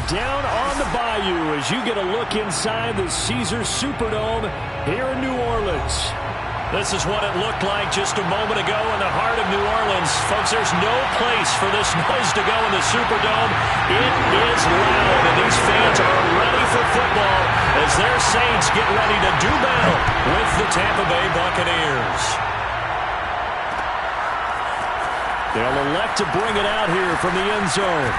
down on the Bayou as you get a look inside the Caesars Superdome here in New Orleans. This is what it looked like just a moment ago in the heart of New Orleans. Folks, there's no place for this noise to go in the Superdome. It is loud, and these fans are ready for football as their Saints get ready to do battle with the Tampa Bay Buccaneers. They'll elect to bring it out here from the end zone.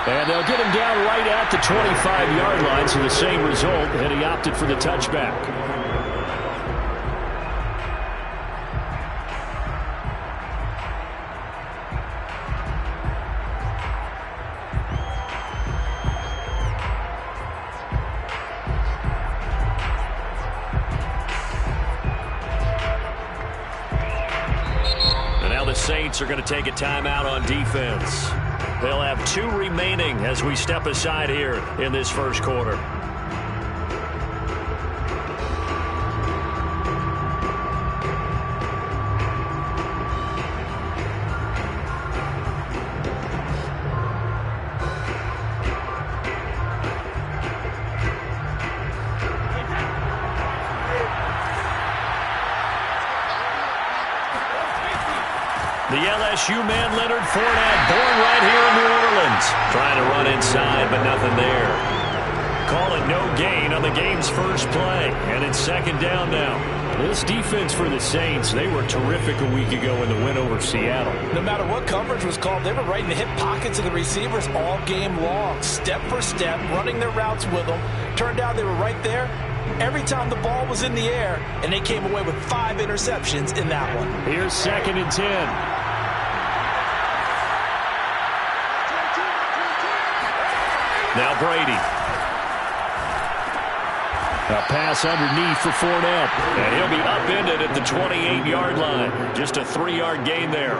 And they'll get him down right at the 25-yard line, so the same result, and he opted for the touchback. Saints are going to take a timeout on defense. They'll have 2 remaining as we step aside here in this first quarter. The LSU man, Leonard Fournette, born right here in New Orleans. Trying to run inside, but nothing there. Call it no gain on the game's first play, and it's second down now. This defense for the Saints, they were terrific a week ago in the win over Seattle. No matter what coverage was called, they were right in the hip pockets of the receivers all game long. Step for step, running their routes with them. Turned out they were right there every time the ball was in the air, and they came away with 5 interceptions in that one. Here's 2nd and 10. Now Brady. A pass underneath for Fournette. And he'll be upended at the 28-yard line. Just a 3-yard gain there.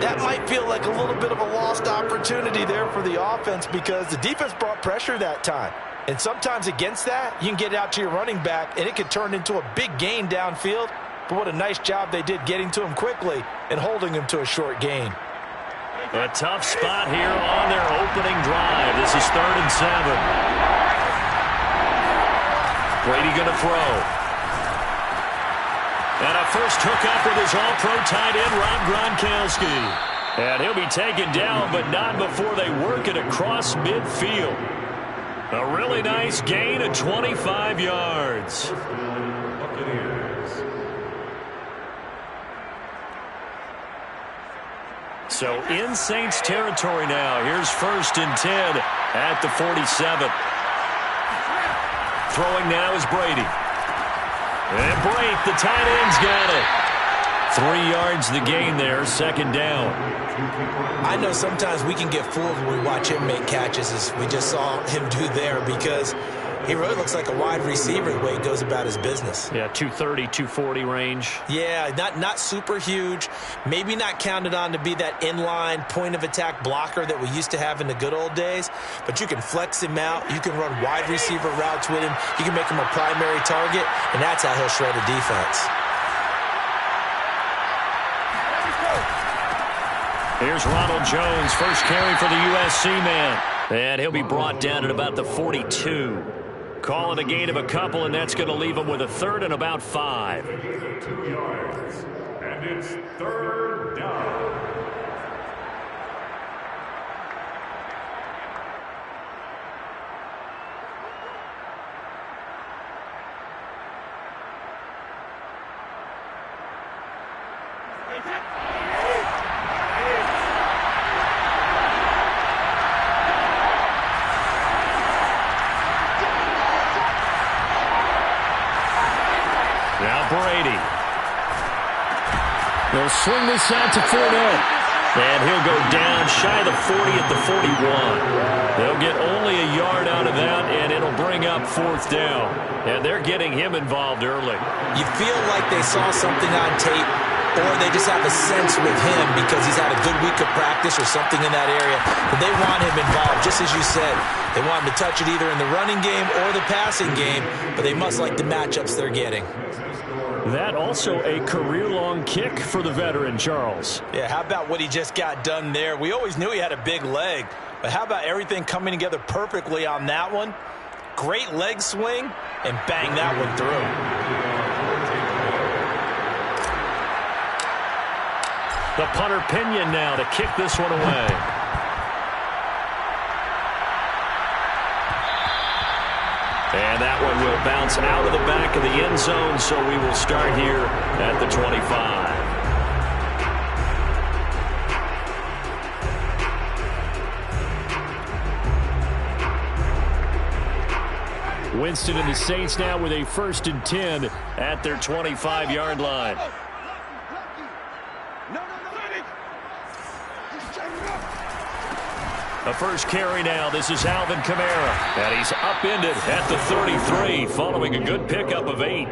That might feel like a little bit of a lost opportunity there for the offense because the defense brought pressure that time. And sometimes against that, you can get out to your running back, and it could turn into a big gain downfield. But what a nice job they did getting to him quickly and holding him to a short gain. A tough spot here on their opening drive. This is 3rd and 7. Brady going to throw. And a first hookup with his all-pro tight end, Rob Gronkowski. And he'll be taken down, but not before they work it across midfield. A really nice gain of 25 yards. So in Saints territory now. Here's 1st and 10 at the 47. Throwing now is Brady. And Brake, the tight end's got it. 3 yards the gain there, 2nd down. I know sometimes we can get fooled when we watch him make catches, as we just saw him do there, because he really looks like a wide receiver the way he goes about his business. Yeah, 230, 240 range. Yeah, not super huge. Maybe not counted on to be that inline point-of-attack blocker that we used to have in the good old days. But you can flex him out. You can run wide receiver routes with him. You can make him a primary target, and that's how he'll shred a defense. Here's Ronald Jones, first carry for the USC man. And he'll be brought down at about the 42. Call it a gain of a couple, and that's going to leave him with a 3rd and about 5. 2 yards, and it's 3rd down. Brady. They'll swing this out to Fournette. And he'll go down shy of the 40 at the 41. They'll get only a yard out of that, and it'll bring up 4th down. And they're getting him involved early. You feel like they saw something on tape, or they just have a sense with him because he's had a good week of practice or something in that area. But they want him involved, just as you said. They want him to touch it either in the running game or the passing game, but they must like the matchups they're getting. That also a career-long kick for the veteran, Charles. Yeah, how about what he just got done there? We always knew he had a big leg. But how about everything coming together perfectly on that one? Great leg swing, and bang that one through. The punter Pinion now to kick this one away. And that one will bounce out of the back of the end zone, so we will start here at the 25. Winston and the Saints now with a 1st and 10 at their 25-yard line. The first carry now. This is Alvin Kamara. And he's upended at the 33 following a good pickup of 8.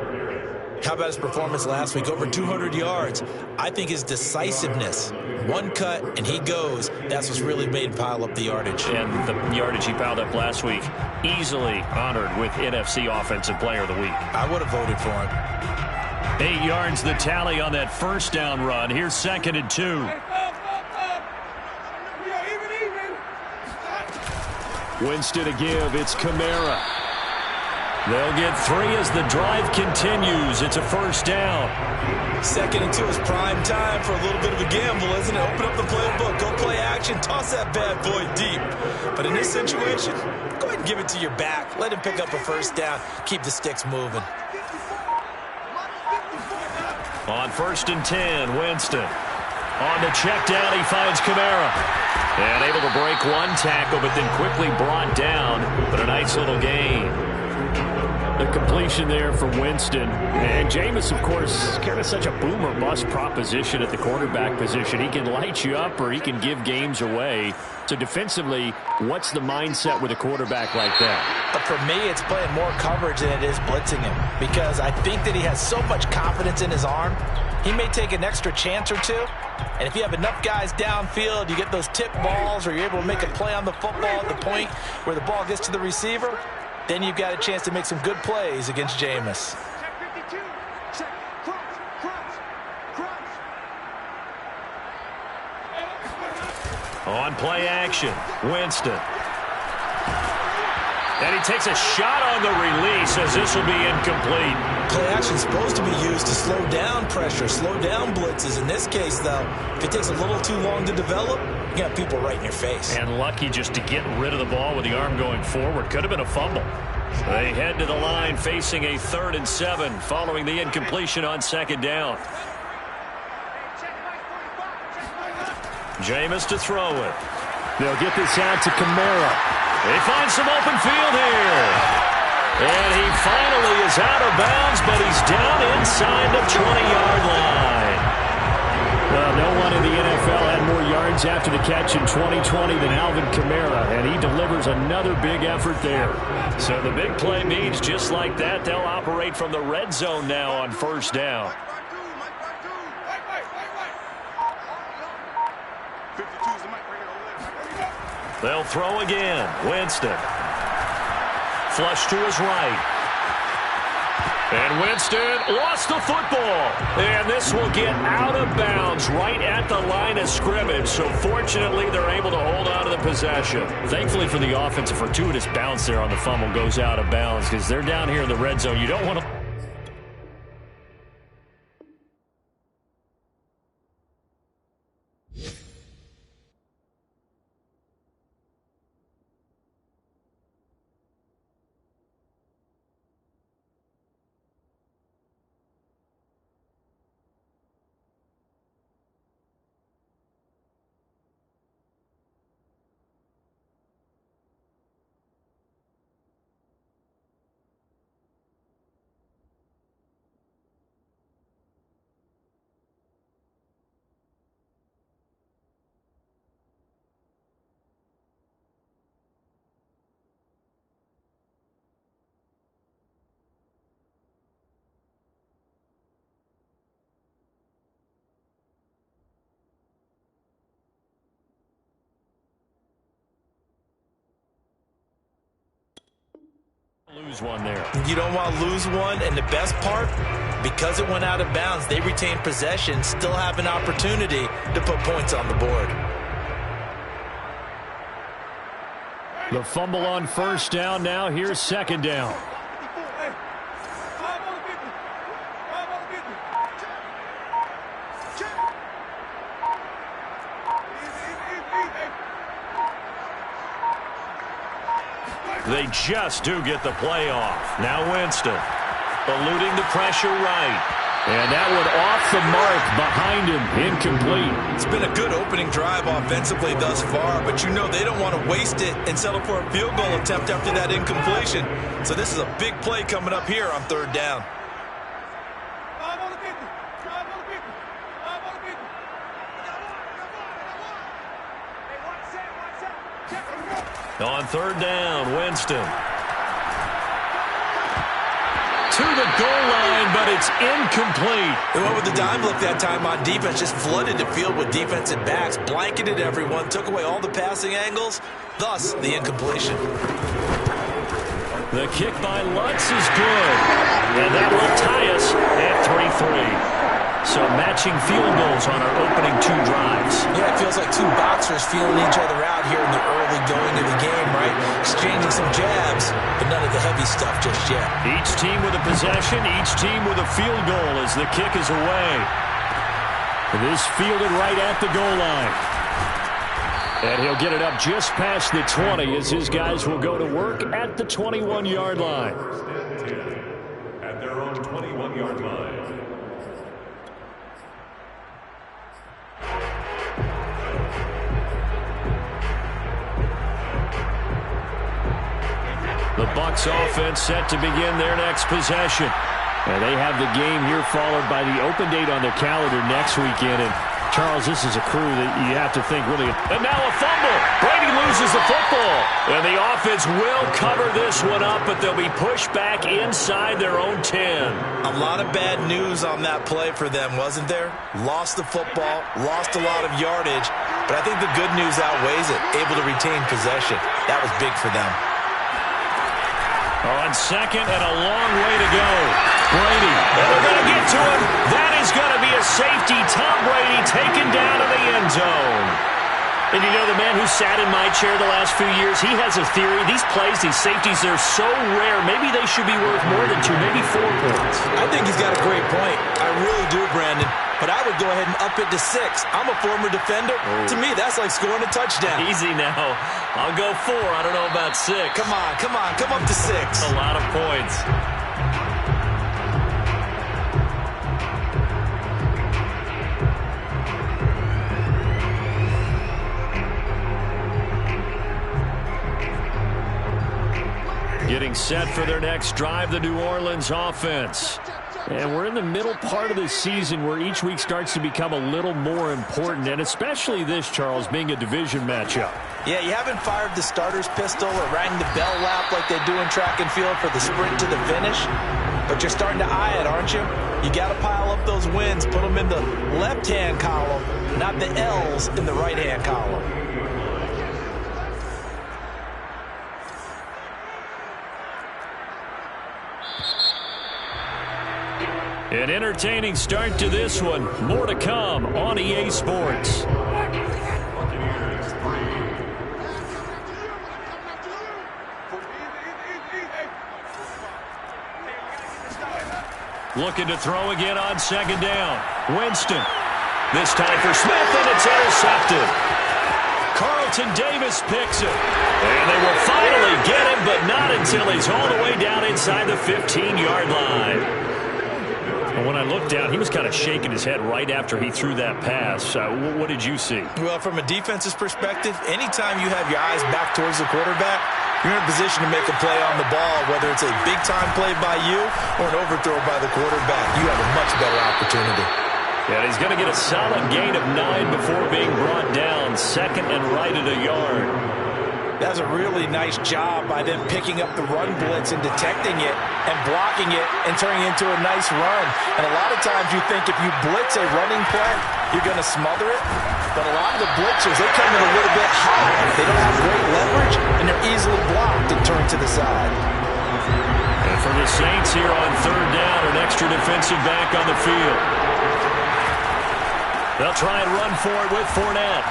How about his performance last week? Over 200 yards. I think his decisiveness. One cut, and he goes. That's what's really made him pile up the yardage. And the yardage he piled up last week, easily honored with NFC Offensive Player of the Week. I would have voted for him. 8 yards the tally on that first down run. Here's 2nd and 2. Winston to give. It's Kamara. They'll get 3 as the drive continues. It's a first down. 2nd and 2 is prime time for a little bit of a gamble, isn't it? Open up the playbook. Go play action. Toss that bad boy deep. But in this situation, go ahead and give it to your back. Let him pick up a first down. Keep the sticks moving. On 1st and 10, Winston. On the check down, he finds Kamara. And able to break one tackle, but then quickly brought down. But a nice little gain. The completion there for Winston. And Jameis, of course, kind of such a boom or bust proposition at the quarterback position. He can light you up or he can give games away. So defensively, what's the mindset with a quarterback like that? But for me, it's playing more coverage than it is blitzing him. Because I think that he has so much confidence in his arm. He may take an extra chance or two. And if you have enough guys downfield, you get those tip balls or you're able to make a play on the football at the point where the ball gets to the receiver, then you've got a chance to make some good plays against Jameis. On play action, Winston. And he takes a shot on the release as this will be incomplete. Play action is supposed to be used to slow down pressure, slow down blitzes. In this case, though, if it takes a little too long to develop, you got people right in your face. And lucky just to get rid of the ball with the arm going forward. Could have been a fumble. They head to the line facing a 3rd and 7 following the incompletion on 2nd down. Jameis to throw it. They'll get this out to Kamara. He finds some open field here. And he finally is out of bounds, but he's down inside the 20-yard line. Well, no one in the NFL had more yards after the catch in 2020 than Alvin Kamara, and he delivers another big effort there. So the big play means just like that, they'll operate from the red zone now on 1st down. They'll throw again. Winston. Flush to his right. And Winston lost the football. And this will get out of bounds right at the line of scrimmage. So fortunately, they're able to hold on to the possession. Thankfully for the offense, a fortuitous bounce there on the fumble goes out of bounds because they're down here in the red zone. You don't want to... Lose one there. You don't want to lose one, and the best part, because it went out of bounds, they retain possession, still have an opportunity to put points on the board. The fumble on first down. Now here's second down. They just do get the play off. Now Winston eluding the pressure right. And that one off the mark behind him, incomplete. It's been a good opening drive offensively thus far, but you know they don't want to waste it and settle for a field goal attempt after that incompletion. So this is a big play coming up here on third down. On third down, Winston. To the goal line, but it's incomplete. They went with the dime look that time on defense, just flooded the field with defensive backs, blanketed everyone, took away all the passing angles, thus the incompletion. The kick by Lutz is good, and that will tie us at 3-3. So matching field goals on our opening two drives. Yeah, it feels like two boxers feeling each other out here in the early going of the game, right? Exchanging some jabs, but none of the heavy stuff just yet. Each team with a possession, each team with a field goal as the kick is away. This fielded right at the goal line. And he'll get it up just past the 20 as his guys will go to work at the 21-yard line. At their own 21-yard line. The Bucs offense set to begin their next possession. And they have the game here followed by the open date on their calendar next weekend. And Charles, this is a crew that you have to think really. And now a fumble. Brady loses the football. And the offense will cover this one up, but they'll be pushed back inside their own 10. A lot of bad news on that play for them, wasn't there? Lost the football, lost a lot of yardage, but I think the good news outweighs it. Able to retain possession. That was big for them. On second and a long way to go. Brady, and they're going to get to him. That is going to be a safety. Tom Brady taken down to the end zone. And you know, the man who sat in my chair the last few years, he has a theory. These plays, these safeties, they're so rare. Maybe they should be worth more than 2, maybe 4 points. I think he's got a great point. I really do, Brandon. But I would go ahead and up it to 6. I'm a former defender. Oh. To me, that's like scoring a touchdown. Easy now. I'll go 4. I don't know about 6. Come on. Come up to 6. A lot of points. Getting set for their next drive, the New Orleans offense. And we're in the middle part of the season where each week starts to become a little more important, and especially this, Charles, being a division matchup. Yeah, you haven't fired the starter's pistol or rang the bell lap like they do in track and field for the sprint to the finish, but you're starting to eye it, aren't you? You got to pile up those wins, put them in the left-hand column, not the L's in the right-hand column. An entertaining start to this one. More to come on EA Sports. Looking to throw again on second down. Winston. This time for Smith, and it's intercepted. Carlton Davis picks it. And they will finally get him, but not until he's all the way down inside the 15-yard line. When I looked down, he was kind of shaking his head right after he threw that pass. What did you see? Well, from a defense's perspective, anytime you have your eyes back towards the quarterback, you're in a position to make a play on the ball, whether it's a big-time play by you or an overthrow by the quarterback. You have a much better opportunity. And he's going to get a solid gain of 9 before being brought down. Second and right at a yard. That was a really nice job by them picking up the run blitz and detecting it and blocking it and turning it into a nice run. And a lot of times you think if you blitz a running play, you're going to smother it. But a lot of the blitzers, they come in a little bit high. They don't have great leverage, and they're easily blocked and turned to the side. And for the Saints here on third down, an extra defensive back on the field. They'll try and run for it with Fournette.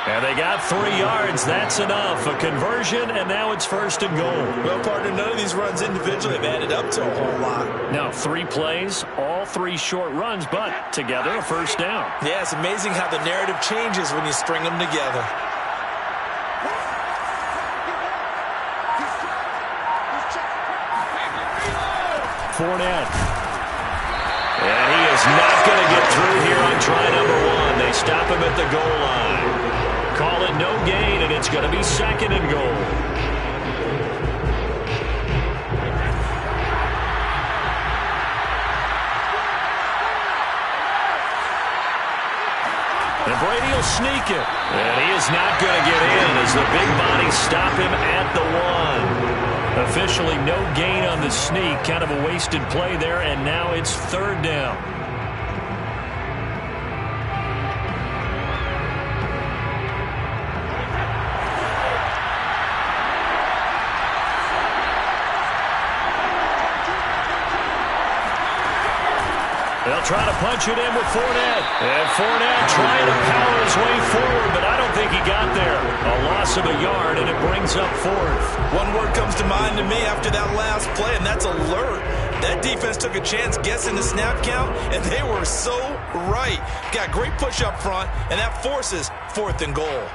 And they got 3 yards. That's enough. A conversion, and now it's 1st and goal. Well, partner, none of these runs individually have added up to a whole lot. Now 3 plays, all 3 short runs, but together a 1st down. Yeah, it's amazing how the narrative changes when you string them together. Fournette. And he is not going to get through here on try number 1. They stop him at the goal line. Call it no gain, and it's going to be 2nd and goal. And Brady will sneak it. And he is not going to get in as the big bodies stop him at the 1. Officially no gain on the sneak. Kind of a wasted play there, and now it's 3rd down. They'll try to punch it in with Fournette. And Fournette trying to power his way forward, but I don't think he got there. A loss of a yard, and it brings up 4th. One word comes to mind to me after that last play, and that's alert. That defense took a chance guessing the snap count, and they were so right. Got great push up front, and that forces 4th and goal.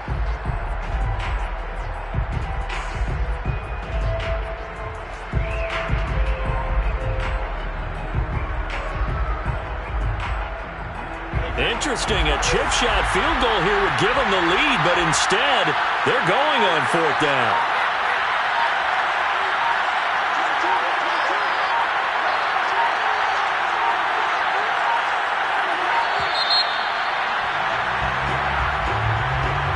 Interesting, a chip shot field goal here would give them the lead, but instead, they're going on 4th down.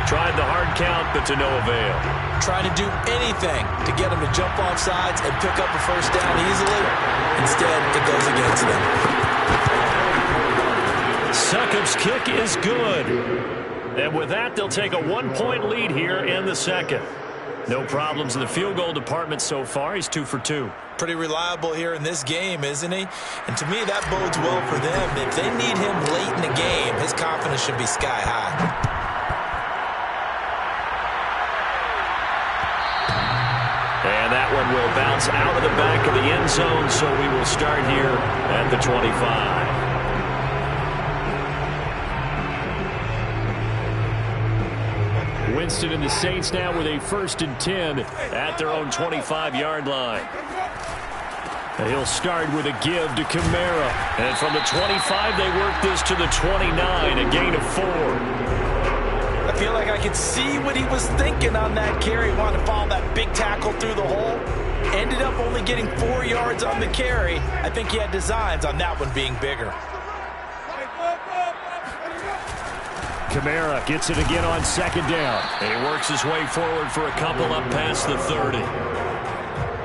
Tried the hard count, but to no avail. Trying to do anything to get them to jump off sides and pick up a 1st down easily. Instead, it goes against them. Succop's kick is good. And with that, they'll take a 1-point lead here in the 2nd. No problems in the field goal department so far. He's 2 for 2. Pretty reliable here in this game, isn't he? And to me, that bodes well for them. If they need him late in the game, his confidence should be sky high. And that one will bounce out of the back of the end zone, so we will start here at the 25. Winston and the Saints now with a 1st and 10 at their own 25-yard line. He'll start with a give to Kamara. And from the 25, they work this to the 29, a gain of 4. I feel like I could see what he was thinking on that carry. Wanted to follow that big tackle through the hole. Ended up only getting 4 yards on the carry. I think he had designs on that one being bigger. Kamara gets it again on 2nd down. And he works his way forward for a couple up past the 30.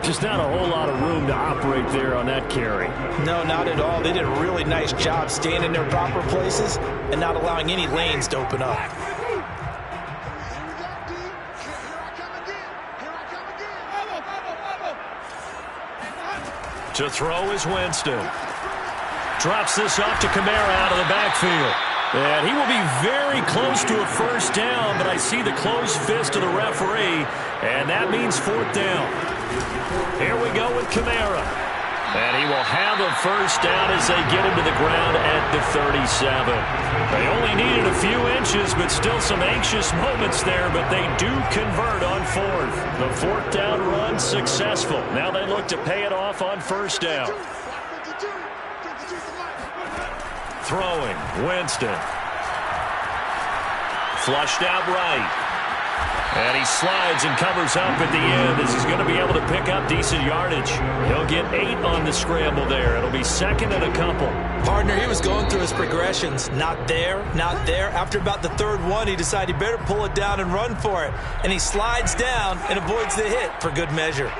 Just not a whole lot of room to operate there on that carry. No, not at all. They did a really nice job staying in their proper places and not allowing any lanes to open up. To throw is Winston. Drops this off to Kamara out of the backfield. And he will be very close to a 1st down, but I see the closed fist of the referee, and that means 4th down. Here we go with Kamara. And he will have a 1st down as they get him to the ground at the 37. They only needed a few inches, but still some anxious moments there, but they do convert on 4th. The 4th down run successful. Now they look to pay it off on 1st down. Throwing, Winston. Flushed out right. And he slides and covers up at the end as he's going to be able to pick up decent yardage. He'll get 8 on the scramble there. It'll be 2nd and a couple. Partner, he was going through his progressions. Not there, not there. After about the 3rd one, he decided he better pull it down and run for it. And he slides down and avoids the hit for good measure.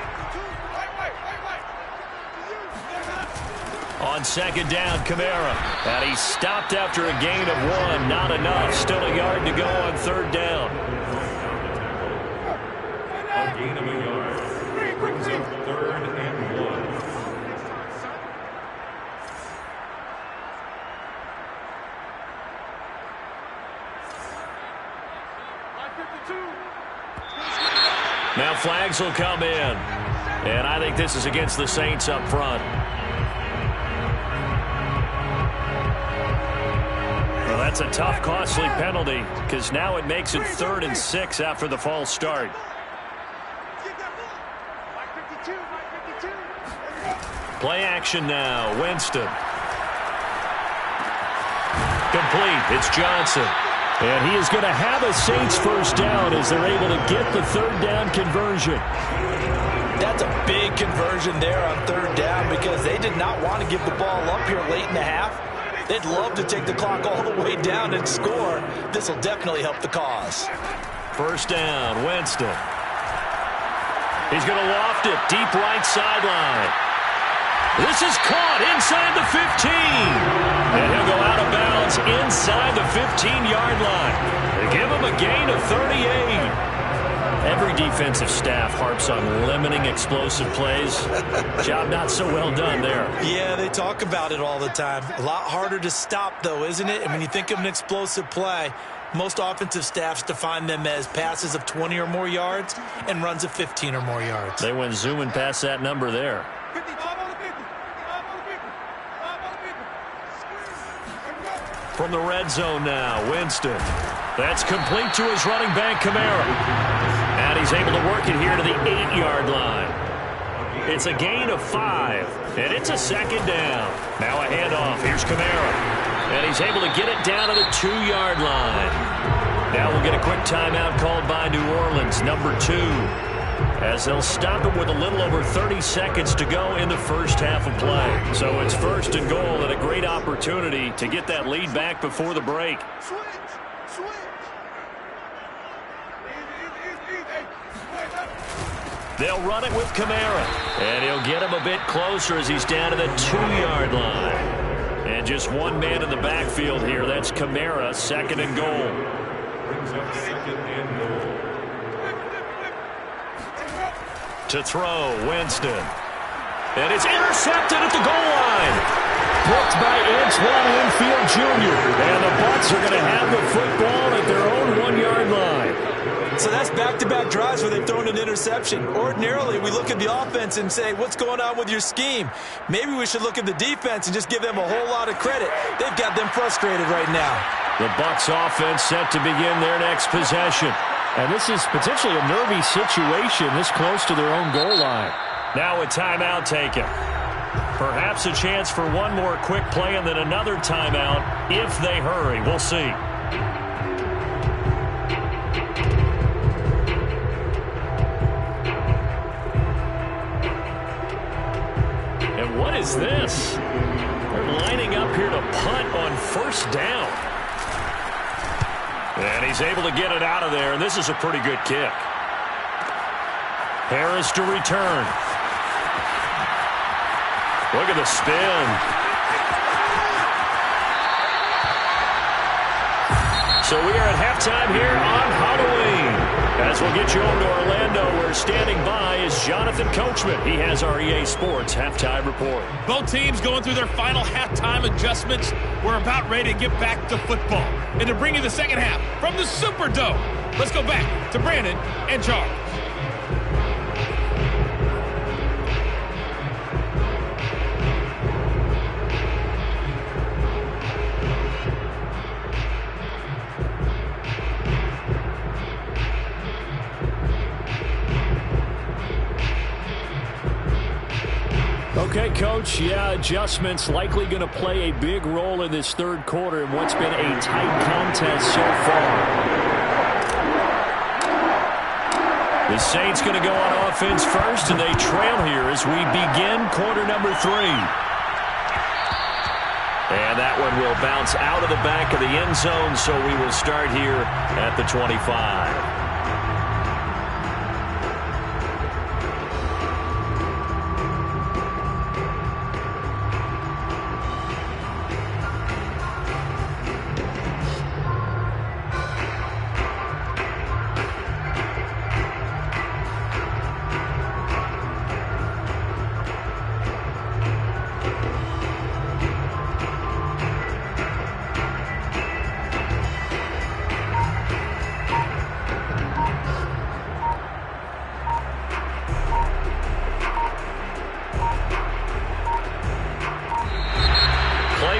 On 2nd down, Kamara. And he stopped after a gain of 1. Not enough. Still a yard to go on 3rd down. A gain of a yard brings up 3rd and 1. flags will come in. And I think this is against the Saints up front. Well, that's a tough, costly penalty because now it makes it 3rd and 6 after the false start. Play action now. Winston. Complete. It's Johnson. And he is going to have a Saints first down as they're able to get the 3rd down conversion. That's a big conversion there on 3rd down because they did not want to give the ball up here late in the half. They'd love to take the clock all the way down and score. This will definitely help the cause. First down, Winston. He's going to loft it deep right sideline. This is caught inside the 15. And he'll go out of bounds inside the 15-yard line. They give him a gain of 38. Every defensive staff harps on limiting explosive plays. Job not so well done there. Yeah, they talk about it all the time. A lot harder to stop, though, isn't it? And when you think of an explosive play, most offensive staffs define them as passes of 20 or more yards and runs of 15 or more yards. They went zooming past that number there. From the red zone now, Winston. That's complete to his running back, Kamara. And he's able to work it here to the 8-yard line. It's a gain of 5, and it's a 2nd down. Now a handoff. Here's Kamara. And he's able to get it down to the 2-yard line. Now we'll get a quick timeout called by New Orleans, number 2. As they'll stop it with a little over 30 seconds to go in the first half of play. So it's 1st and goal and a great opportunity to get that lead back before the break. They'll run it with Kamara. And he'll get him a bit closer as he's down to the 2-yard line. And just one man in the backfield here. That's Kamara, 2nd and goal. Brings up 2nd and goal. To throw, Winston. And it's intercepted at the goal line. Picked by Antoine Winfield Jr. And the Bucs are going to have the football at their own 1-yard line. So that's back-to-back drives where they've thrown an interception. Ordinarily, we look at the offense and say, what's going on with your scheme? Maybe we should look at the defense and just give them a whole lot of credit. They've got them frustrated right now. The Bucs offense set to begin their next possession. And this is potentially a nervy situation this close to their own goal line. Now a timeout taken. Perhaps a chance for one more quick play and then another timeout if they hurry. We'll see. And what is this? They're lining up here to punt on 1st down. And he's able to get it out of there, and this is a pretty good kick. Harris to return. Look at the spin. So we are at halftime here on Halloween. As we'll get you over to Orlando, where standing by is Jonathan Coachman. He has our EA Sports halftime report. Both teams going through their final halftime adjustments. We're about ready to get back to football. And to bring you the second half from the Superdome, let's go back to Brandon and Charles. Okay, Coach, yeah, adjustments likely going to play a big role in this 3rd quarter in what's been a tight contest so far. The Saints going to go on offense first, and they trail here as we begin quarter number 3. And that one will bounce out of the back of the end zone, so we will start here at the 25.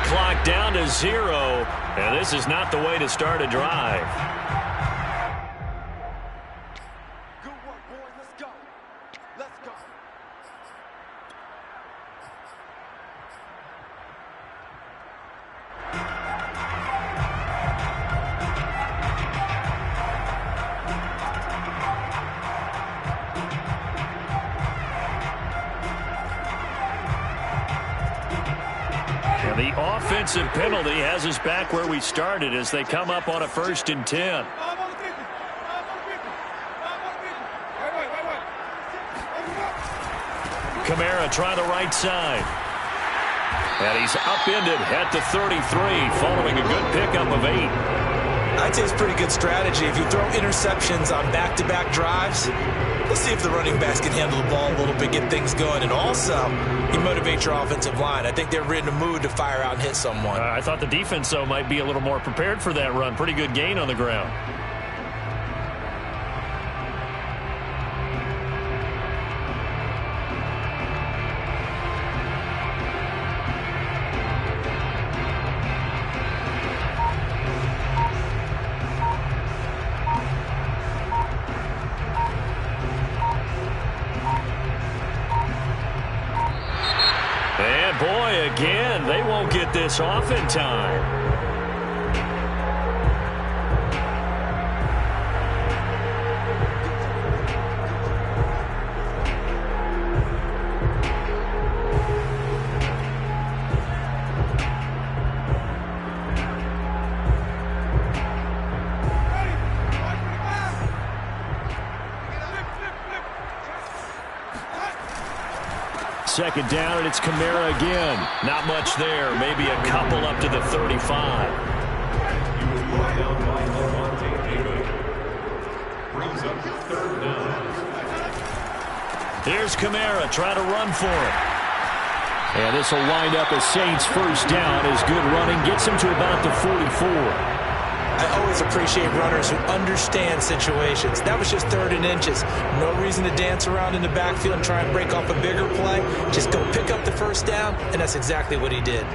clock down to 0, and this is not the way to start a drive. Good work, boys. Let's go. Let's go. And the offensive penalty has us back where we started as they come up on a 1st and 10. Kamara trying the right side. And he's upended at the 33 following a good pickup of 8. I'd say it's pretty good strategy. If you throw interceptions on back-to-back drives, let's see if the running backs can handle the ball a little bit, get things going. And also, you motivate your offensive line. I think they're in the mood to fire out and hit someone. I thought the defense, though, might be a little more prepared for that run. Pretty good gain on the ground. And boy, again, they won't get this off in time. Second down, and it's Kamara again. Not much there. Maybe a couple up to the 35. Here's Kamara trying to run for it. And this will wind up as Saints' first down as good running gets him to about the 44. I always appreciate runners who understand situations. That was just 3rd and inches. No reason to dance around in the backfield and try and break off a bigger play. Just go pick up the first down, and that's exactly what he did.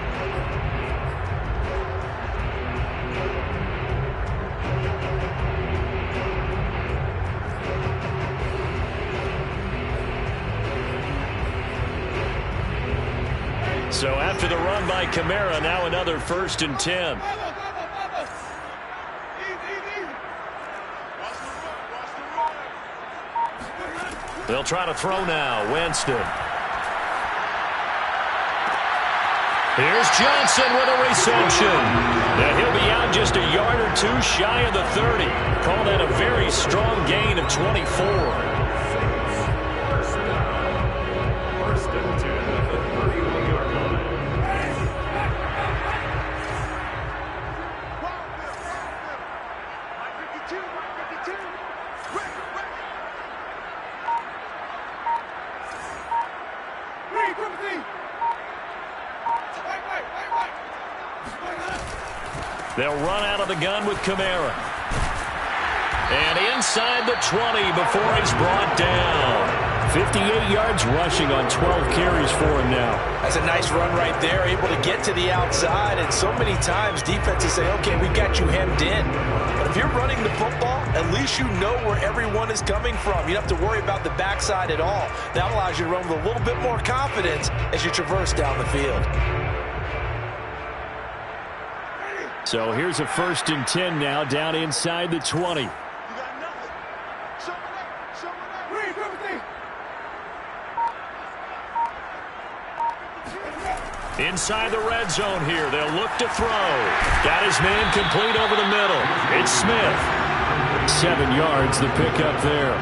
So after the run by Kamara, now another 1st and 10. They'll try to throw now. Winston. Here's Johnson with a reception. Now he'll be out just a yard or two shy of the 30. Call that a very strong gain of 24. They'll run out of the gun with Kamara. And inside the 20 before he's brought down. 58 yards rushing on 12 carries for him now. That's a nice run right there, able to get to the outside. And so many times defenses say, okay, we got you hemmed in. But if you're running the football, at least you know where everyone is coming from. You don't have to worry about the backside at all. That allows you to run with a little bit more confidence as you traverse down the field. So here's a 1st and 10 now down inside the 20. Inside the red zone here. They'll look to throw. Got his man complete over the middle. It's Smith. 7 yards, the pickup there.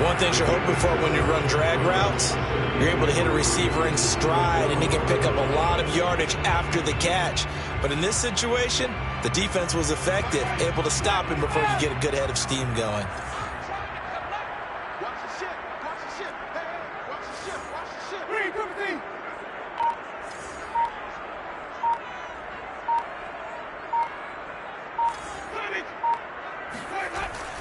One thing you're hoping for when you run drag routes, you're able to hit a receiver in stride, and he can pick up a lot of yardage after the catch. But in this situation, the defense was effective, able to stop him before you get a good head of steam going.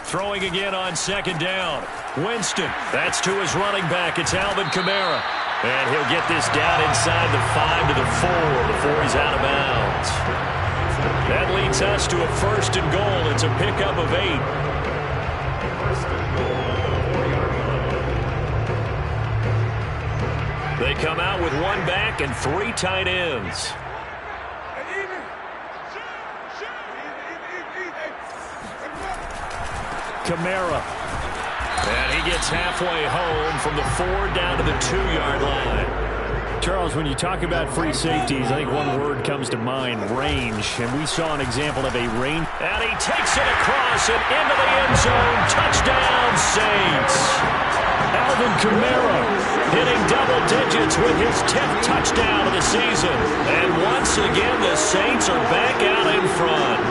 Throwing again on 2nd down. Winston, that's to his running back. It's Alvin Kamara. And he'll get this down inside the 5 to the 4 before he's out of bounds. That leads us to a 1st and goal. It's a pickup of 8. They come out with 1 back and 3 tight ends. Kamara. And he gets halfway home from the 4 down to the 2-yard line. Charles, when you talk about free safeties, I think one word comes to mind, range. And we saw an example of a range. And he takes it across and into the end zone. Touchdown, Saints. Alvin Kamara hitting double digits with his 10th touchdown of the season. And once again, the Saints are back out in front.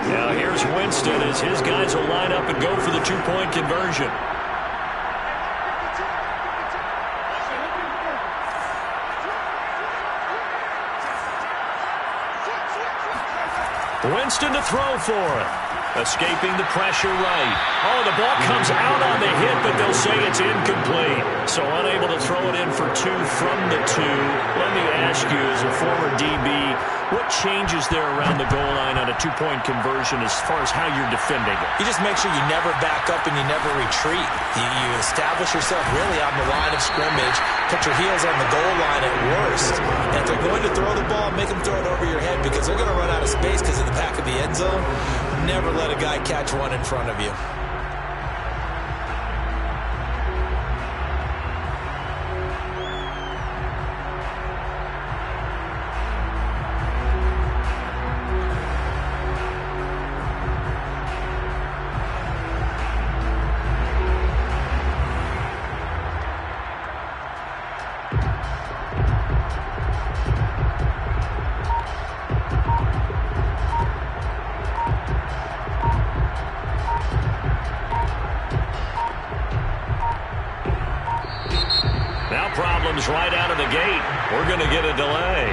Now here's Winston as his guys will line up and go for the 2-point conversion. Winston to throw for it. Escaping the pressure right. Oh, the ball comes out on the hit, but they'll say it's incomplete. So unable to throw it in for 2 from the 2. Let me ask you, as a former DB, what changes there around the goal line on a 2-point conversion as far as how you're defending it? You just make sure you never back up and you never retreat. You establish yourself really on the line of scrimmage, put your heels on the goal line at worst. And if they're going to throw the ball, make them throw it over your head because they're going to run out of space because of the back of the end zone. Never let a guy catch one in front of you. Right out of the gate. We're going to get a delay.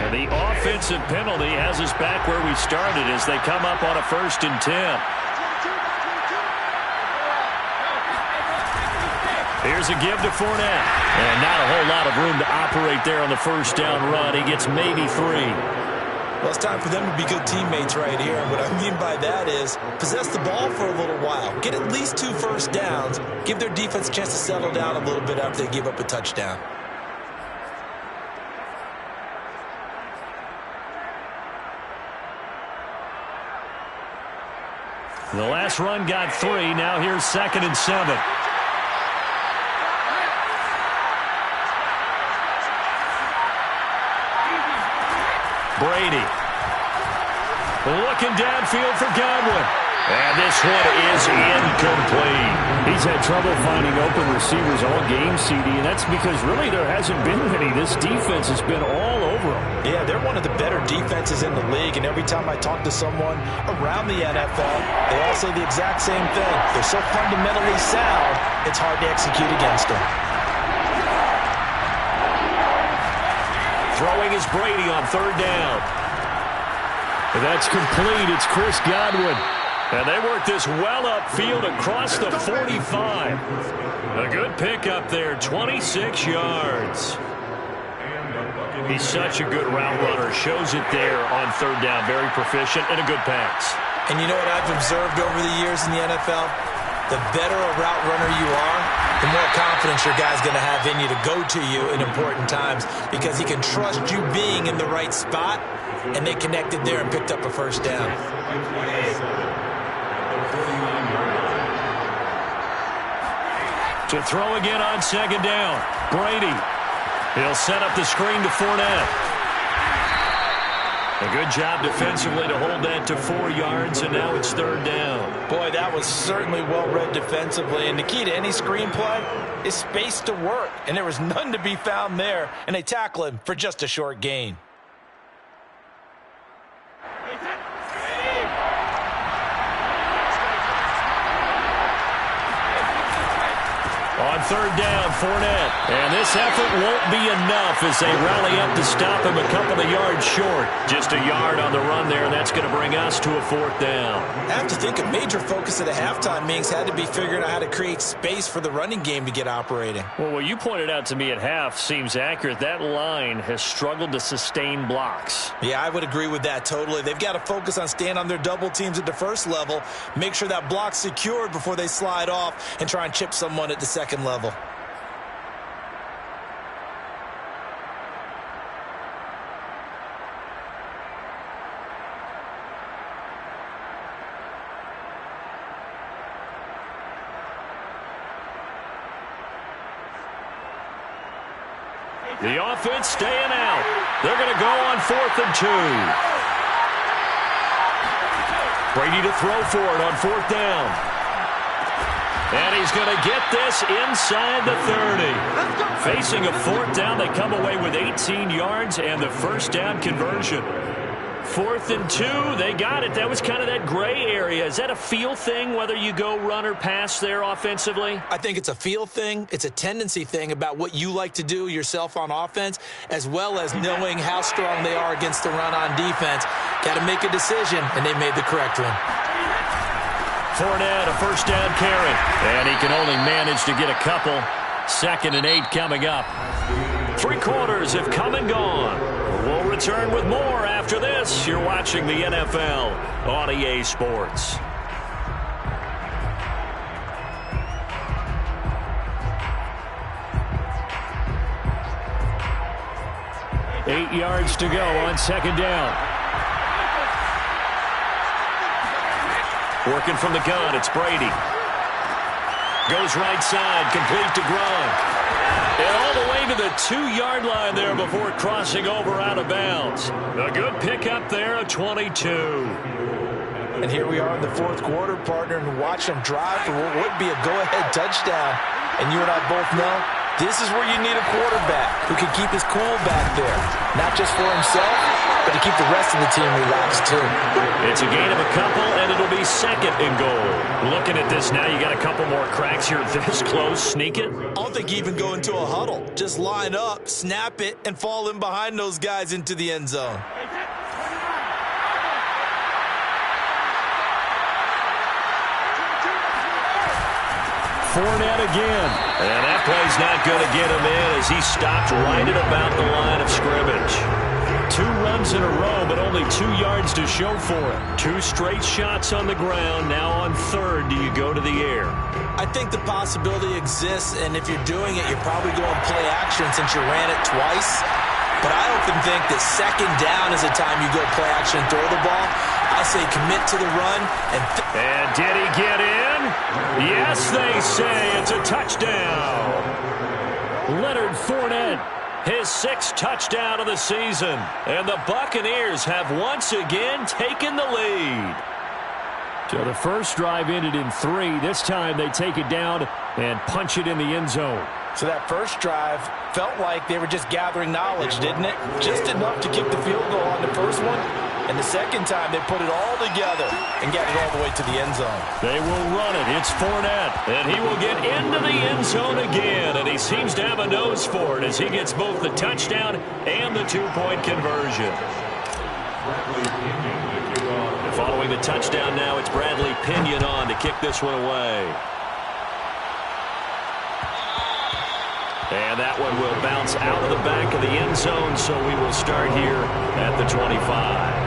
And the offensive penalty has us back where we started as they come up on a 1st and 10. Here's a give to Fournette. And not a whole lot of room to operate there on the 1st down run. He gets maybe 3. Well, it's time for them to be good teammates right here. And what I mean by that is possess the ball for a little while. Get at least 2 first downs. Give their defense a chance to settle down a little bit after they give up a touchdown. The last run got 3. Now here's 2nd and 7. Brady. Looking downfield for Godwin. And this one is incomplete. He's had trouble finding open receivers all game, CD, and that's because really there hasn't been many. This defense has been all over them. Yeah, they're one of the better defenses in the league, and every time I talk to someone around the NFL, they all say the exact same thing. They're so fundamentally sound, it's hard to execute against them. Throwing is Brady on 3rd down. That's complete. It's Chris Godwin. And they work this well upfield across the 45. A good pickup there, 26 yards. He's such a good route runner. Shows it there on 3rd down. Very proficient and a good pass. And you know what I've observed over the years in the NFL? The better a route runner you are, the more confidence your guy's going to have in you to go to you in important times because he can trust you being in the right spot, and they connected there and picked up a 1st down. To throw again on 2nd down. Brady. He'll set up the screen to Fournette. A good job defensively to hold that to 4 yards, and now it's 3rd down. Boy, that was certainly well-read defensively, and the key to any screenplay is space to work, and there was none to be found there, and they tackle him for just a short gain. On third down, Fournette. And this effort won't be enough as they rally up to stop him a couple of yards short. Just a yard on the run there, and that's going to bring us to a fourth down. I have to think a major focus of the halftime meetings had to be figuring out how to create space for the running game to get operating. Well, what you pointed out to me at half seems accurate. That line has struggled to sustain blocks. Yeah, I would agree with that totally. They've got to focus on staying on their double teams at the first level, make sure that block's secured before they slide off and try and chip someone at the second level. The offense staying out. They're going to go on 4th and 2. Brady to throw for it on 4th down. And he's going to get this inside the 30. Facing a 4th down, they come away with 18 yards and the first down conversion. 4th and 2, they got it. That was kind of that gray area. Is that a feel thing, whether you go run or pass there offensively? I think it's a feel thing. It's a tendency thing about what you like to do yourself on offense, as well as knowing how strong they are against the run on defense. Got to make a decision, and they made the correct one. Fournette, a first down carry. And he can only manage to get a couple. 2nd and 8 coming up. 3 quarters have come and gone. We'll return with more after this. You're watching the NFL on EA Sports. Eight yards to go on 2nd down. Working from the gun, it's Brady. Goes right side, complete to Gronk. And all the way to the 2-yard line there before crossing over out of bounds. A good pickup there, a 22. And here we are in the 4th quarter, partner, and watch them drive for what would be a go-ahead touchdown. And you and I both know this is where you need a quarterback who can keep his cool back there. Not just for himself, but to keep the rest of the team relaxed too. It's a gain of a couple, and it'll be 2nd and goal. Looking at this now, you got a couple more cracks here this close. Sneak it? I don't think even go into a huddle. Just line up, snap it, and fall in behind those guys into the end zone. Fournette again. And that play's not going to get him in as he stopped right at about the line of scrimmage. 2 runs in a row, but only 2 yards to show for it. 2 straight shots on the ground. Now on 3rd, do you go to the air? I think the possibility exists, and if you're doing it, you're probably going play action since you ran it twice. But I often think that 2nd down is the time you go play action and throw the ball. I say commit to the run. And did he get in? Yes, they say it's a touchdown. Leonard Fournette, his 6th touchdown of the season. And the Buccaneers have once again taken the lead. So the first drive ended in 3. This time they take it down and punch it in the end zone. So that first drive felt like they were just gathering knowledge, didn't it? Just enough to kick the field goal on the first one. And the second time, they put it all together and get it all the way to the end zone. They will run it. It's Fournette. And he will get into the end zone again. And he seems to have a nose for it as he gets both the touchdown and the 2-point conversion. And following the touchdown now, it's Bradley Pinion on to kick this one away. And that one will bounce out of the back of the end zone, so we will start here at the 25.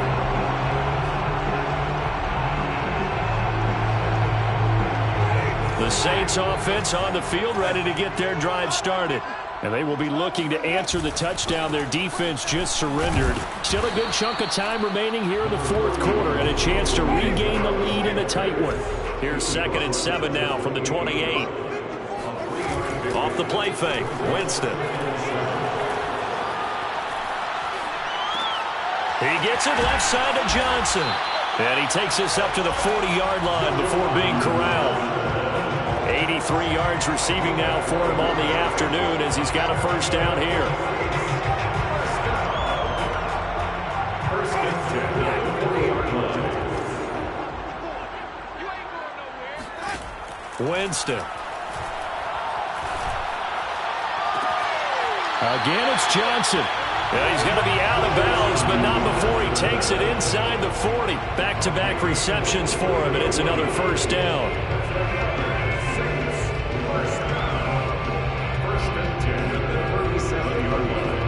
The Saints offense on the field, ready to get their drive started. And they will be looking to answer the touchdown their defense just surrendered. Still a good chunk of time remaining here in the 4th quarter and a chance to regain the lead in a tight one. Here's 2nd and 7 now from the 28. Off the play fake, Winston. He gets it left side to Johnson. And he takes this up to the 40-yard line before being corralled. 83 yards receiving now for him on the afternoon as he's got a first down here. Winston. Again, it's Johnson. Yeah, he's going to be out of bounds, but not before he takes it inside the 40. Back-to-back receptions for him, and it's another first down. First and 10 at the 37-yard line.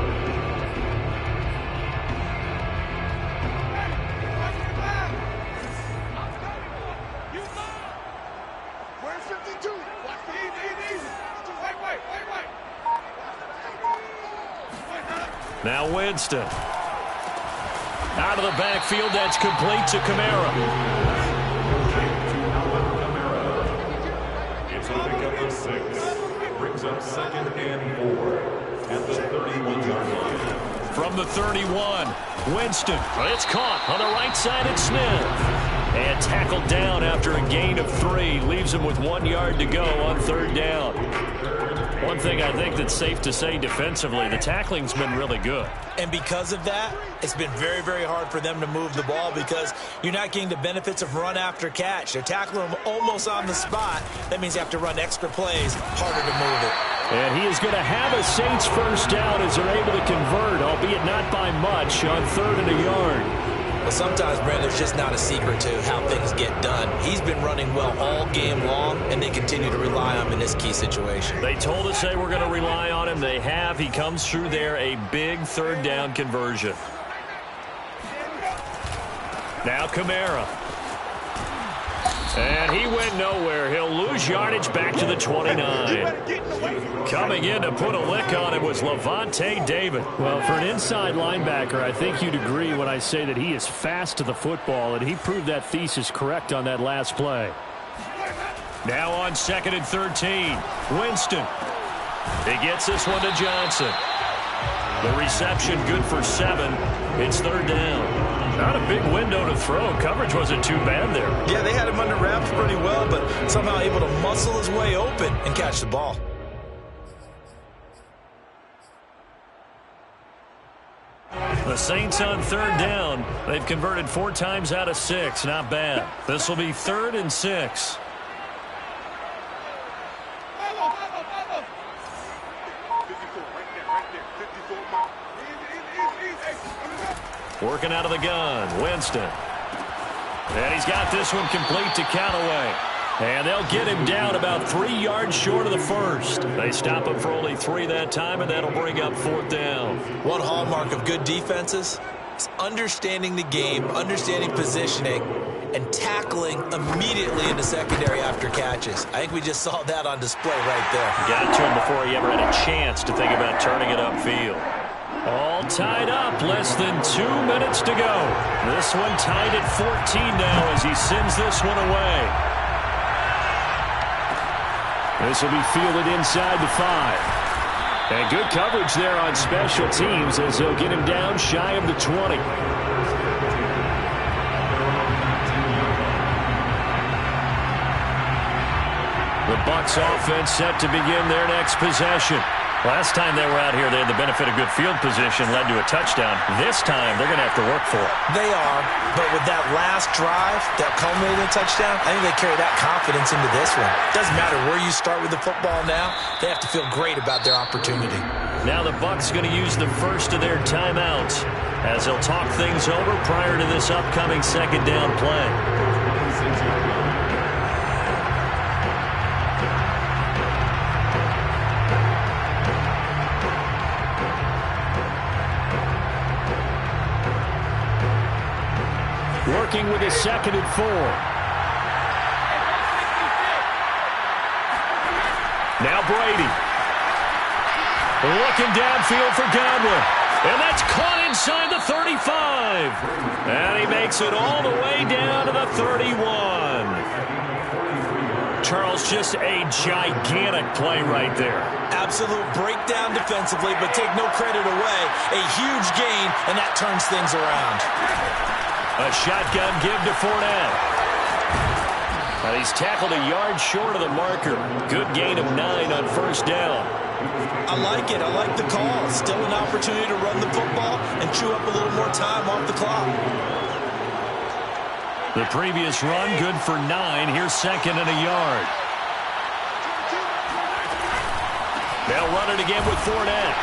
Where's 52? Now Winston. Out of the backfield, that's complete to Kamara. It's a pickup of 6. Brings up 2nd and 4 at the 31-yard line. From the 31, Winston. It's caught on the right side at Smith. And tackled down after a gain of 3. Leaves him with 1 yard to go on 3rd down. One thing I think that's safe to say defensively, the tackling's been really good. And because of that, it's been very, very hard for them to move the ball because you're not getting the benefits of run after catch. They're tackling them almost on the spot. That means you have to run extra plays, harder to move it. And he is going to have a Saints first down as they're able to convert, albeit not by much, on 3rd and a yard. Well, sometimes, Brandon, there's just not a secret to how things get done. He's been running well all game long, and they continue to rely on him in this key situation. They told us they were going to rely on him. They have. He comes through there, a big 3rd down conversion. Now Kamara. And he went nowhere. He'll lose yardage back to the 29. Coming in to put a lick on it was Lavonte David. Well, for an inside linebacker, I think you'd agree when I say that he is fast to the football, and he proved that thesis correct on that last play. Now on 2nd and 13, Winston. He gets this one to Johnson. The reception good for 7. It's 3rd down. Not a big window to throw. Coverage wasn't too bad there. Yeah, they had him under wraps pretty well, but somehow able to muscle his way open and catch the ball. The Saints on 3rd down. They've converted 4 times out of 6. Not bad. This will be 3rd and 6. Working out of the gun, Winston. And he's got this one complete to Callaway. And they'll get him down about 3 yards short of the first. They stop him for only 3 that time, and that'll bring up 4th down. One hallmark of good defenses is understanding the game, understanding positioning, and tackling immediately in the secondary after catches. I think we just saw that on display right there. Got to him before he ever had a chance to think about turning it upfield. All tied up, less than 2 minutes to go. This one tied at 14 now as he sends this one away. This will be fielded inside the 5. And good coverage there on special teams as they'll get him down shy of the 20. The Bucs offense set to begin their next possession. Last time they were out here, they had the benefit of good field position, led to a touchdown. This time, they're going to have to work for it. They are, but with that last drive that culminated in a touchdown, I think they carry that confidence into this one. Doesn't matter where you start with the football now, they have to feel great about their opportunity. Now the Bucs going to use the first of their timeouts as they'll talk things over prior to this upcoming 2nd down play. Working with a 2nd and 4. Now Brady. Looking downfield for Godwin. And that's caught inside the 35. And he makes it all the way down to the 31. Charles, just a gigantic play right there. Absolute breakdown defensively, but take no credit away. A huge gain, and that turns things around. A shotgun give to Fournette. And he's tackled a yard short of the marker. Good gain of 9 on 1st down. I like it. I like the call. Still an opportunity to run the football and chew up a little more time off the clock. The previous run good for 9. Here's 2nd and a yard. They'll run it again with Fournette.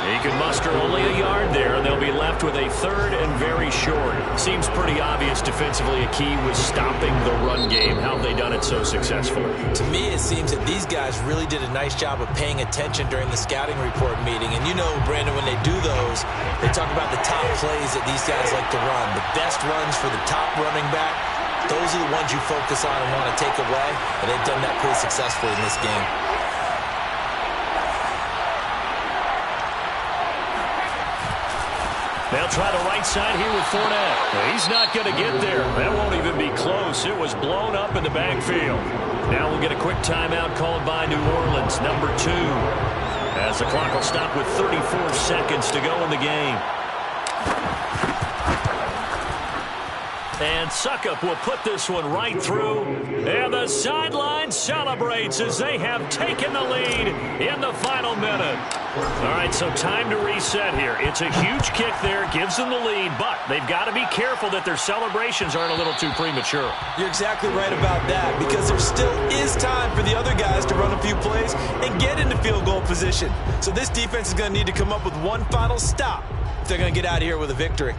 He can muster only a yard there, and they'll be left with a third and very short. Seems pretty obvious defensively a key was stopping the run game. How have they done it so successfully? To me, it seems that these guys really did a nice job of paying attention during the scouting report meeting. And you know, Brandon, when they do those, they talk about the top plays that these guys like to run. The best runs for the top running back, those are the ones you focus on and want to take away. And they've done that pretty successfully in this game. They'll try the right side here with Fournette. He's not going to get there. That won't even be close. It was blown up in the backfield. Now we'll get a quick timeout called by New Orleans, number 2. As the clock will stop with 34 seconds to go in the game. And Succop will put this one right through. And the sideline celebrates as they have taken the lead in the final minute. All right, so time to reset here. It's a huge kick there, gives them the lead, but they've got to be careful that their celebrations aren't a little too premature. You're exactly right about that, because there still is time for the other guys to run a few plays and get into field goal position. So this defense is going to need to come up with one final stop if they're going to get out of here with a victory.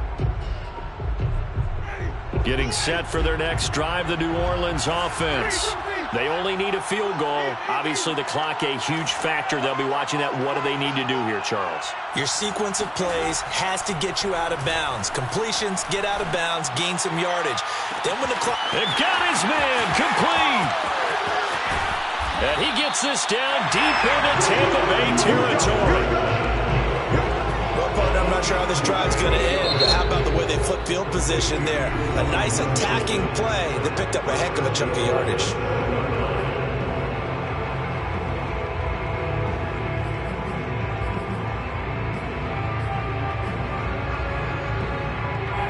Getting set for their next drive, the New Orleans offense. They only need a field goal. Obviously, the clock a huge factor. They'll be watching that. What do they need to do here, Charles? Your sequence of plays has to get you out of bounds. Completions, get out of bounds, gain some yardage. Then when the clock... They've got his man complete. And he gets this down deep into Tampa Bay territory. Well, partner, I'm not sure how this drive's going to end, but how about the way they flip field position there? A nice attacking play that picked up a heck of a chunk of yardage.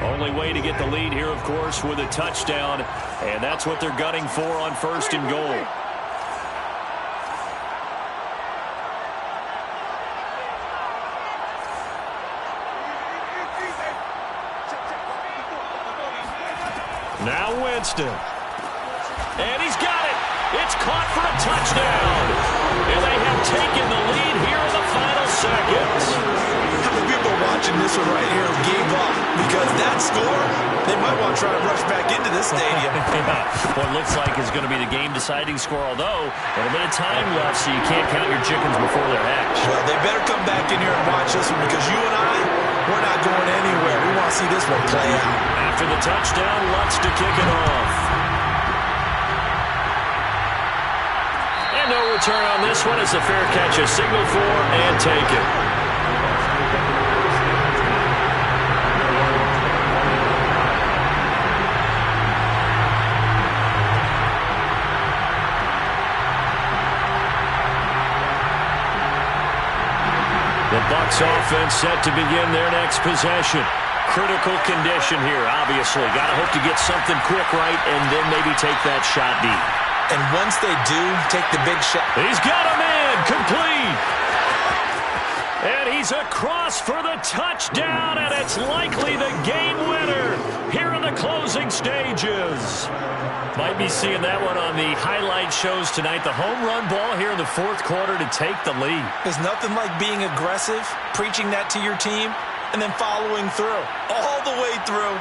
Only way to get the lead here, of course, with a touchdown, and that's what they're gunning for on 1st and goal. Now Winston. And he's got it. It's caught for a touchdown. And they have taken the lead here in the final seconds. How many people watching this one right here gave up? Because that score, they might want to try to rush back into this stadium. What looks like is going to be the game-deciding score, although a little bit of time left, so you can't count your chickens before they're hatched. Well, they better come back in here and watch this one, because you and I, we're not going anywhere. We want to see this one play out. After the touchdown, Lutz to kick it off. And no return on this one as the fair catch is signaled for and taken. The Bucs offense set to begin their next possession. Critical condition here, obviously. Got to hope to get something quick right and then maybe take that shot deep. And once they do take the big shot. He's got a man complete. And he's across for the touchdown, and it's likely the game winner here in the closing stages. Might be seeing that one on the highlight shows tonight. The home run ball here in the 4th quarter to take the lead. There's nothing like being aggressive, preaching that to your team, and then following through, all the way through.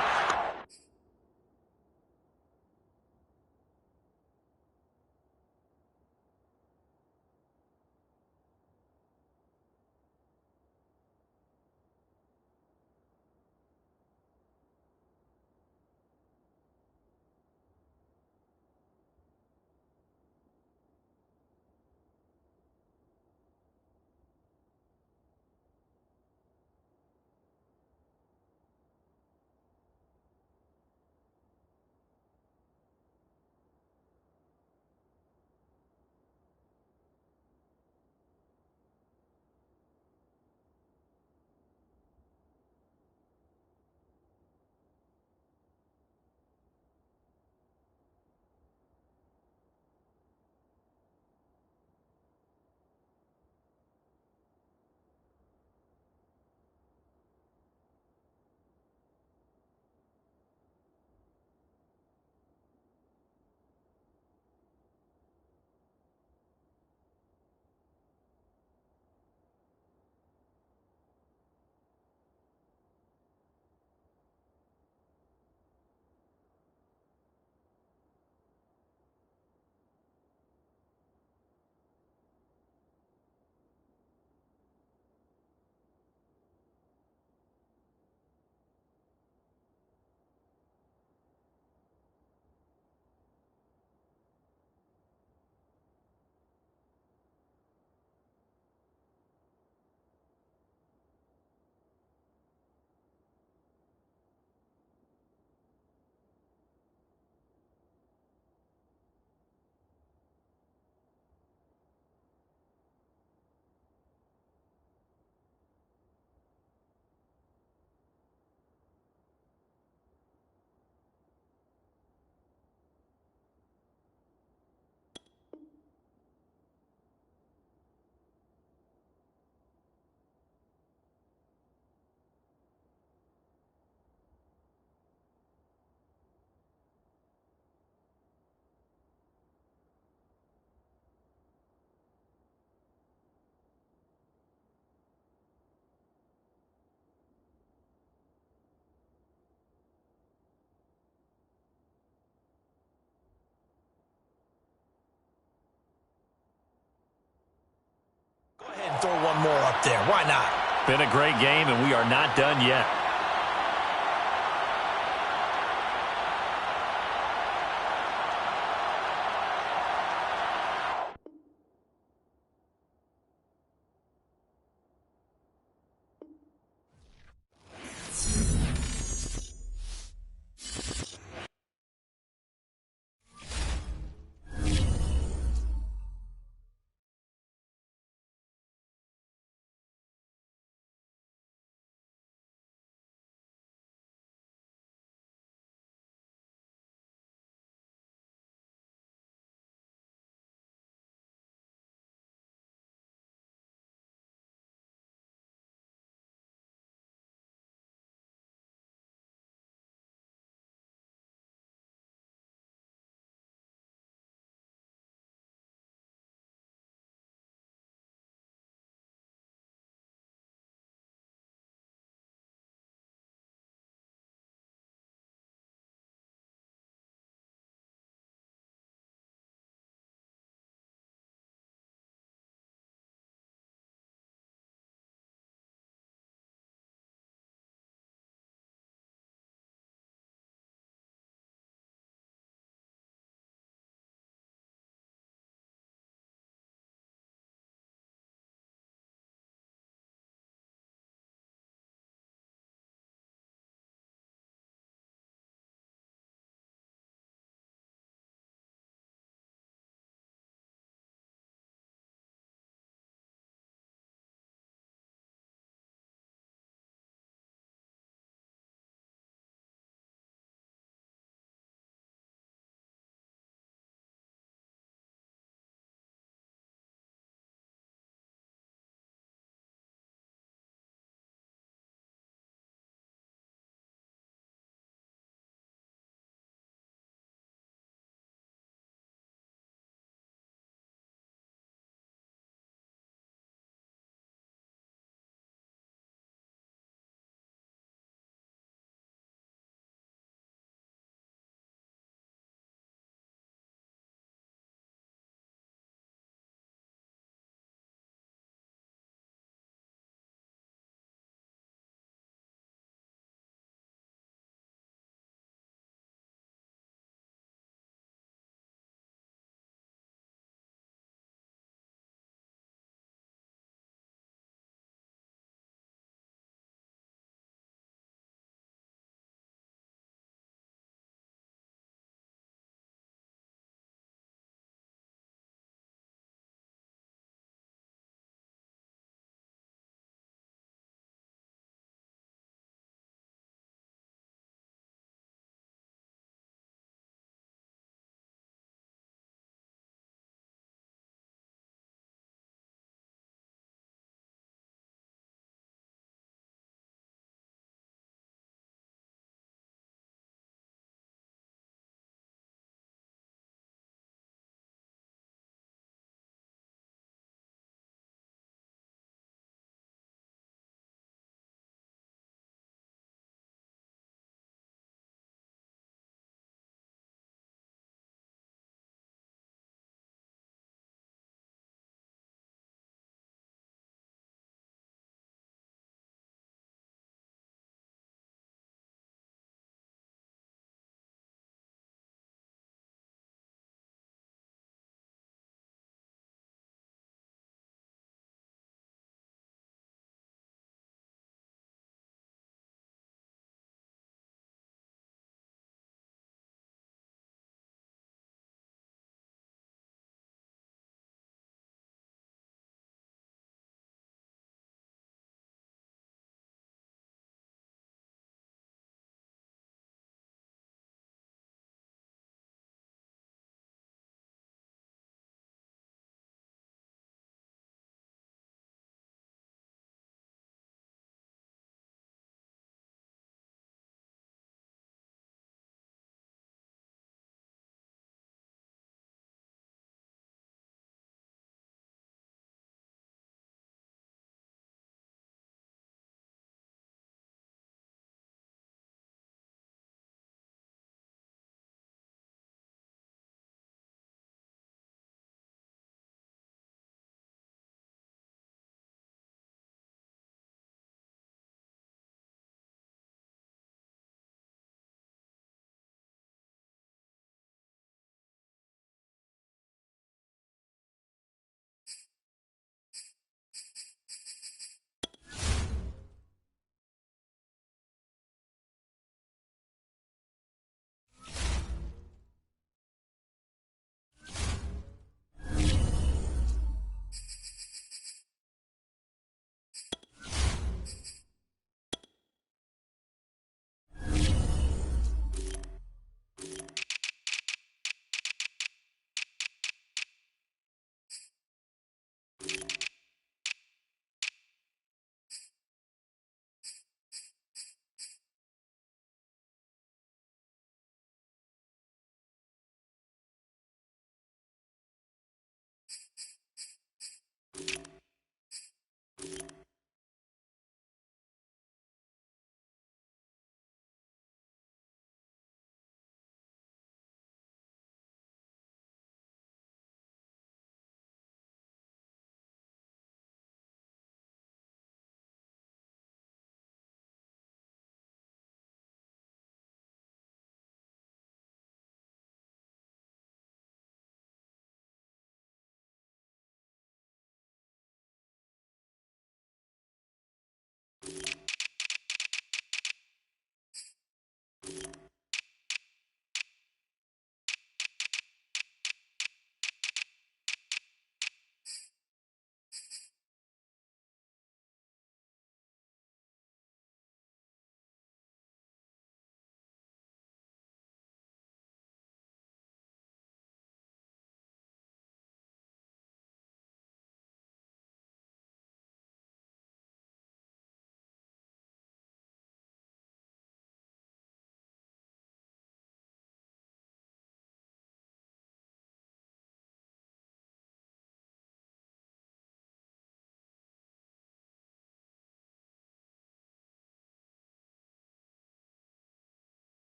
throw one more up there. Why not? Been a great game, and we are not done yet.